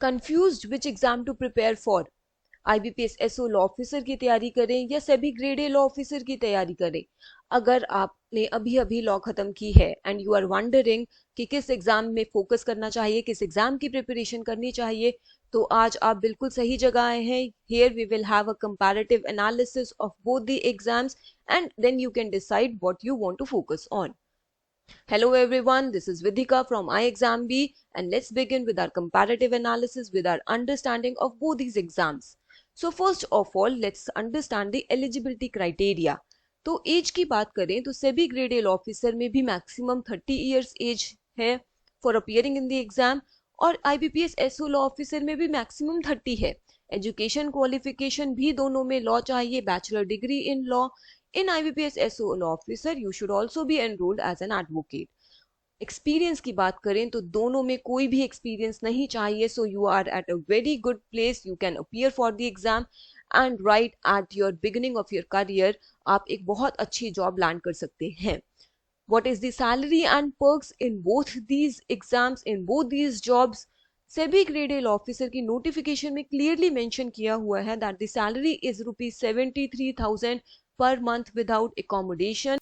Confused which exam to prepare for, IBPS SO law officer की तैयारी करें या SEBI grade A law officer की तैयारी करें। अगर आपने अभी अभी लॉ खत्म की है एंड यू आर वंडरिंग कि किस एग्जाम में फोकस करना चाहिए, किस एग्जाम की प्रिपरेशन करनी चाहिए, तो आज आप बिल्कुल सही जगह आए हैं। Here we will have a comparative analysis of both the exams and then you can decide what you want to focus on. Hello everyone, this is Vidhika from iExamB and let's begin with our comparative analysis with our understanding of both these exams. So first of all, let's understand the eligibility criteria. तो as की बात करें तो SEBI grade ए officer में भी maximum 30 years as है for appearing in the exam, और IBPS SO law officer में भी मैक्सिमम 30 है। एजुकेशन क्वालिफिकेशन भी दोनों में लॉ चाहिए, bachelor degree in law. In IBPS SO law officer, you should also be enrolled as an advocate. Experience की बात करें तो दोनों में कोई भी एक्सपीरियंस नहीं चाहिए, so you are at a very good place, you can appear for the exam and right at your beginning of your career आप एक बहुत अच्छी जॉब लैंड कर सकते हैं। What is the salary and perks in both these exams, in both these jobs? SEBI grade A officer की notification में clearly mention किया हुआ है दैट द सैलरी इज ₹73,000 पर मंथ विदाउट एकोमोडेशन।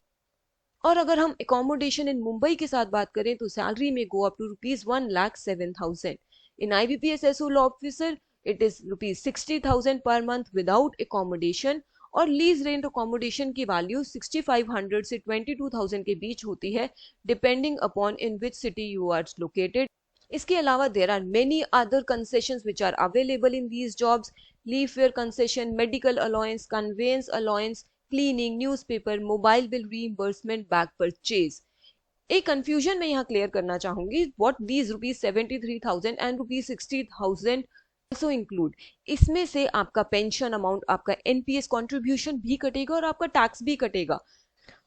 और अगर हम एकोमोडेशन इन मुंबई के साथ बात करें तो सैलरी में go up to ₹1,07,000। In IBPS SO law officer it is ₹60,000 per month without accommodation, और लीज रेंट अकोमोडेशन की वैल्यू 6,500 से 22,000 के बीच होती है depending upon in which city you are located. इसके अलावा there are many other concessions which are available in these jobs, leave fare concession, medical allowance, conveyance allowance, cleaning, newspaper, mobile bill reimbursement, bag purchase. एक confusion मैं यहाँ clear करना चाहूंगी, what these ₹73,000 and ₹60,000 also include. इसमें से आपका pension amount, आपका NPS contribution भी कटेगा और आपका टैक्स भी कटेगा,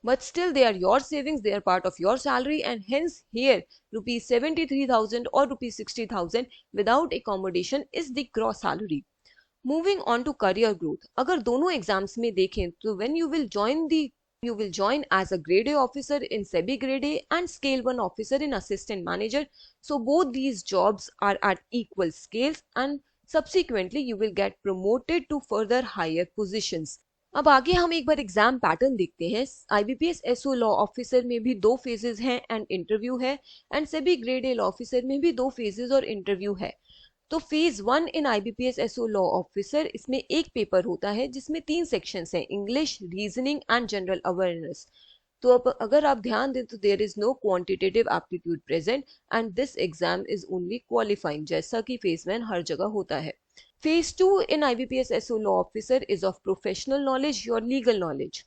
but still they are your savings, they are part of your salary, and hence here ₹73,000 or ₹60,000 without accommodation is the gross salary. Moving on to career growth, अगर दोनों exams में देखें तो when you will join as a grade A officer in SEBI grade A and scale 1 officer in assistant manager. So both these jobs are at equal scales and subsequently you will get promoted to further higher positions. अब आगे हम एक बार exam pattern देखते हैं। IBPS SO law officer में भी 2 phases हैं and interview है, and SEBI grade A law officer में भी 2 फेजेस और इंटरव्यू है। तो phase 1 in IBPS SO law officer, इसमें एक पेपर होता है जिसमें 3 सेक्शंस हैं, English, reasoning and general awareness. तो अब अगर आप ध्यान दें तो there is no quantitative aptitude present and this exam is only qualifying, जैसा कि फेज 1 हर जगह होता है। Phase 2 in IBPS SO law officer is of professional knowledge, your legal knowledge.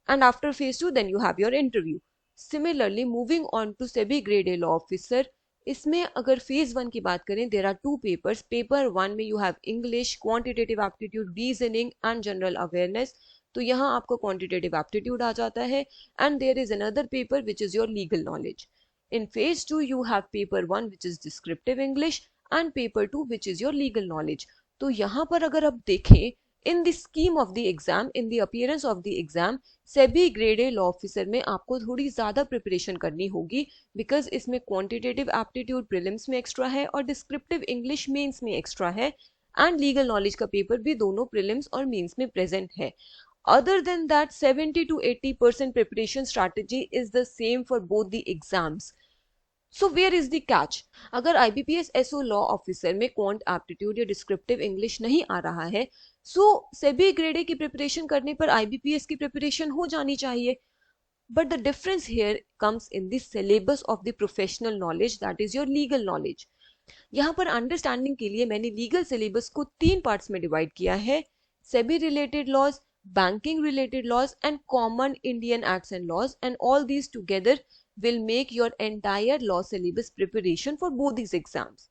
And after phase 2 then you have your interview. Similarly moving on to SEBI grade A law officer, इसमें अगर phase 1 की बात करें there are 2 papers. Paper 1 में you have English, quantitative aptitude, reasoning and general awareness. तो यहाँ आपको quantitative aptitude आ जाता है, and there is another paper which is your legal knowledge. In phase 2 you have paper 1 which is descriptive English and paper 2 which is your legal knowledge. तो यहाँ पर अगर आप देखें in the scheme of the exam, in the appearance of the exam, SEBI grade A law officer में आपको थोड़ी ज्यादा प्रिपरेशन करनी होगी, बिकॉज इसमें क्वांटिटेटिव एप्टीट्यूड प्रीलिम्स में एक्स्ट्रा है और डिस्क्रिप्टिव इंग्लिश मेंस में एक्स्ट्रा है, एंड लीगल नॉलेज का पेपर भी दोनों प्रीलिम्स और मेंस में प्रेजेंट है। Other than that 70 to 80% preparation strategy is the same for both the exams. So where is the catch? अगर आईबीपीएस एसओ लॉ ऑफिसर में क्वांट एप्टीट्यूड या descriptive English नहीं आ रहा है, सो सेबी ग्रेड ए की प्रिपरेशन करने पर आईबीपीएस की प्रिपरेशन हो जानी चाहिए। But the difference here comes in the syllabus of the professional knowledge, that is your legal knowledge. यहाँ पर अंडरस्टैंडिंग के लिए मैंने लीगल सिलेबस को 3 पार्ट्स में डिवाइड किया है, SEBI related laws, banking related laws and common Indian acts and laws, and all these together will make your entire law syllabus preparation for both these exams.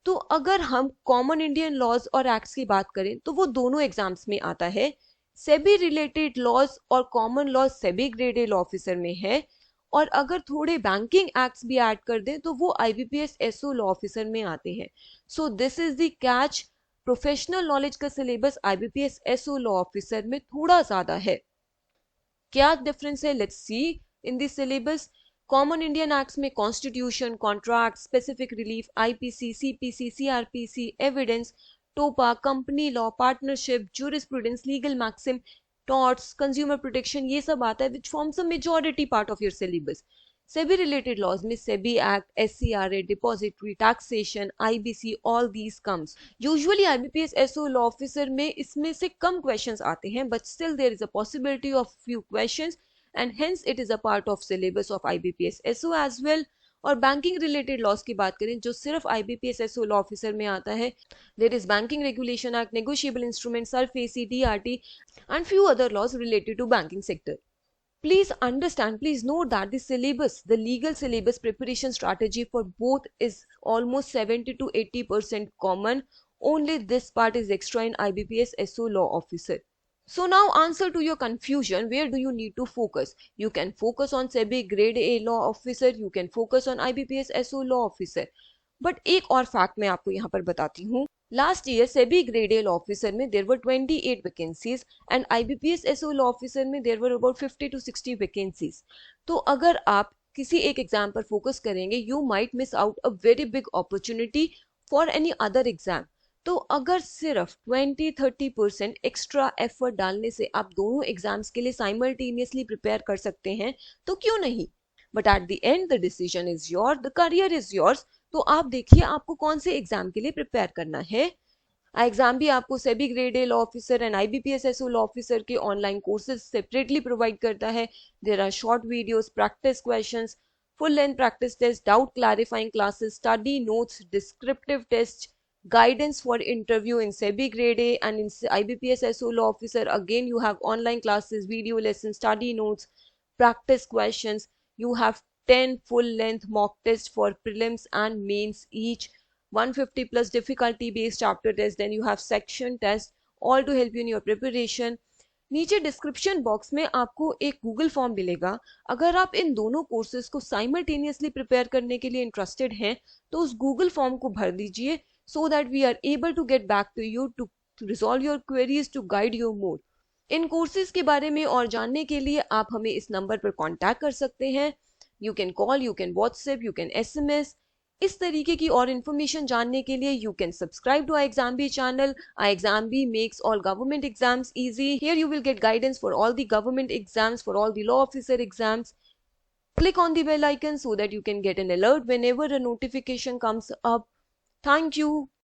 तो अगर हम common Indian laws और acts की बात करें तो वो दोनों एग्जाम्स में आता है, सेबी रिलेटेड लॉज और common laws SEBI grade A law officer में है, और अगर थोड़े बैंकिंग एक्ट्स भी ऐड कर दें तो वो आईबीपीएस एसओ लॉ ऑफिसर में आते हैं। So this is the catch, professional knowledge का syllabus IBPS SO law officer में थोड़ा ज्यादा है। क्या डिफरेंस है? Let's see in this syllabus. Common Indian acts में constitution, contract, specific relief, IPC, CPC, CrPC, evidence, TOPA, company law, partnership, jurisprudence, legal maxim, torts, consumer protection, ये सब आता है which forms a majority part of your syllabus. SEBI related laws में SEBI act, एससीआरए, depository, taxation, IBC, all these comes. Usually IBPS SO law officer में इसमें से कम questions आते हैं, but still there is a possibility of few questions and hence it is a part of syllabus of IBPS SO as well. और banking related loss की बात करें जो सिर्फ IBPS SO लॉ ऑफिसर में आता है, there is banking regulation act, negotiable instrument, SARFAESI, DRT and few other laws related to banking sector. Please understand, please note that the syllabus, the legal syllabus preparation strategy for both is almost 70 to 80% common. Only this part is extra in IBPS SO law officer. So now answer to your confusion, where do you need to focus? You can focus on SEBI grade A law officer, you can focus on IBPS SO law officer. But एक और fact मैं आपको यहाँ पर बताती हूँ. Last year SEBI grade A law officer में there were 28 vacancies and IBPS SO law officer में there were about 50 to 60 vacancies. तो अगर आप किसी एक एग्जाम पर फोकस करेंगे, you might miss out a very big opportunity for any other exam. तो अगर सिर्फ 20-30% एक्स्ट्रा एफर्ट डालने से आप दोनों एग्जाम्स के लिए साइमल्टेनियसली प्रिपेयर कर सकते हैं तो क्यों नहीं. But at the end the decision is your, the career is yours. तो आप देखिए आपको कौन से एग्जाम के लिए प्रिपेयर करना है. एग्जाम भी आपको SEBI grade A law officer and IBPS SO law officer के ऑनलाइन कोर्सेज सेपरेटली प्रोवाइड करता है. There are short videos, practice questions, full length practice test, doubt clarifying classes, study notes, descriptive test, guidance for interview in SEBI grade A and in IBPS SO law officer. Again you have online classes, video lessons, study notes, practice questions. You have 10 full length mock tests for prelims and mains, each 150 plus difficulty based chapter test. Then you have section test, all to help you in your preparation. नीचे description box में आपको एक Google form मिलेगा. अगर आप इन दोनों courses को simultaneously prepare करने के लिए इंटरेस्टेड हैं तो उस गूगल फॉर्म को भर दीजिए, so that we are able to get back to you to resolve your queries, to guide you more. In courses के बारे में और जानने के लिए आप हमें इस नंबर पर कांटेक्ट कर सकते हैं. You can call, you can WhatsApp, you can SMS. इस तरीके की और इन्फॉर्मेशन जानने के लिए you can subscribe to iExamBee channel. iExamBee makes all government exams easy. Here you will get guidance for all the government exams, for all the law officer exams. Click on the bell icon so that you can get an alert whenever a notification comes up. Thank you.